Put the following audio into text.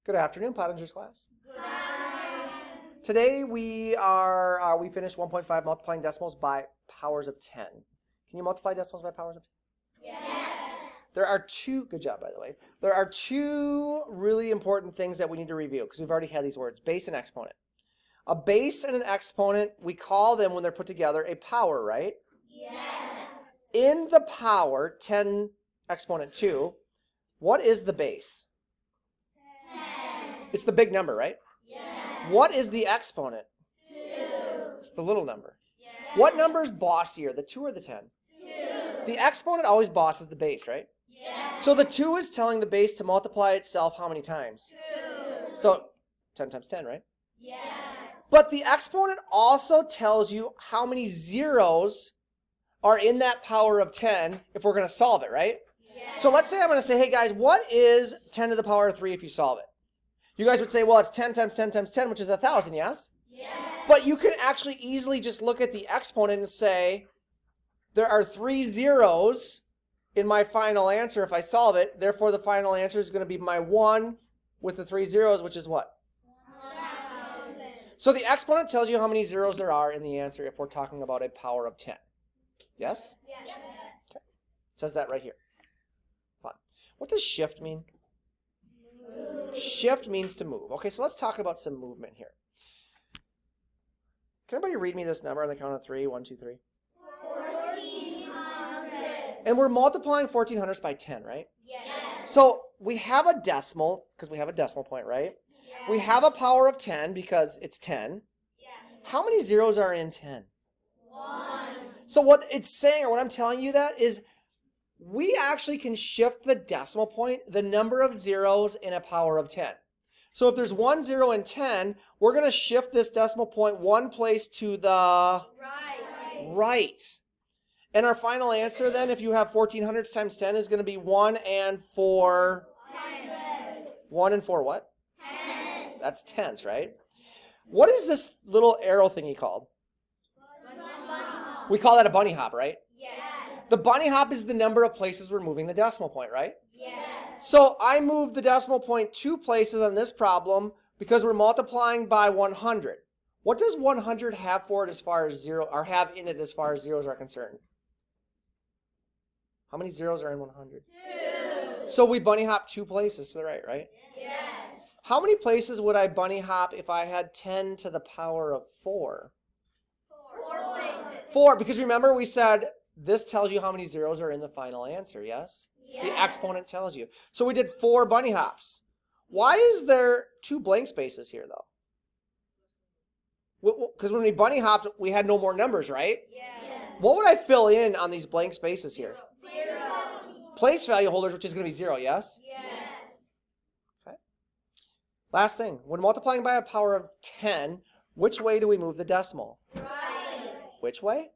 Good afternoon, Pottinger's class. Good afternoon. Today we finished 1.5 multiplying decimals by powers of 10. Can you multiply decimals by powers of 10? Yes. There are two, good job by the way, there are two really important things that we need to review because we've already had these words, base and exponent. A base and an exponent, we call them when they're put together a power, right? Yes. In the power, 10 exponent 2, what is the base? 10. It's the big number, right? Yes. What is the exponent? 2. It's the little number. Yes. What number is bossier, the 2 or the 10? 2. The exponent always bosses the base, right? Yes. So the 2 is telling the base to multiply itself how many times? 2. So 10 times 10, right? Yes. But the exponent also tells you how many zeros are in that power of 10 if we're going to solve it, right? Yes. So let's say I'm going to say, hey guys, what is 10 to the power of 3 if you solve it? You guys would say, well, it's 10 times 10 times 10, which is 1,000, yes? Yes. But you can actually easily just look at the exponent and say, there are 3 zeros in my final answer if I solve it. Therefore, the final answer is going to be my 1 with the 3 zeros, which is what? 1,000. So the exponent tells you how many zeros there are in the answer if we're talking about a power of 10. Yes? Yes. It says that right here. Fun. What does shift mean? Shift means to move. Okay, so let's talk about some movement here. Can everybody read me this number on the count of 3? 1, 2, 3. 1,400. And we're multiplying 1,400s by 10, right? Yes. So we have a decimal, because we have a decimal point, right? Yes. We have a power of 10 because it's 10. Yes. How many zeros are in 10? 1. So what it's saying, or what I'm telling you that is, we actually can shift the decimal point, the number of zeros in a power of 10. So if there's 1 0 in 10, we're going to shift this decimal point one place to the right. And our final answer then, if you have 1,400 times 10, is going to be 1 and 4. 10. 1 and 4 what? 10. That's tens, right? What is this little arrow thingy called? We call that a bunny hop, right? Yes. The bunny hop is the number of places we're moving the decimal point, right? Yes. So I moved the decimal point 2 places on this problem because we're multiplying by 100. What does 100 have for it as far as zero, or have in it as far as zeros are concerned? How many zeros are in 100? 2. So we bunny hop 2 places to the right, right? Yes. How many places would I bunny hop if I had 10 to the power of 4? 4 places. 4, because remember we said this tells you how many zeros are in the final answer, yes? Yes. The exponent tells you. So we did 4 bunny hops. Why is there 2 blank spaces here, though? Because when we bunny hopped, we had no more numbers, right? Yes. What would I fill in on these blank spaces here? 0. Place value holders, which is going to be 0, yes? Yes. Okay. Last thing. When multiplying by a power of 10, which way do we move the decimal? Right. Which way?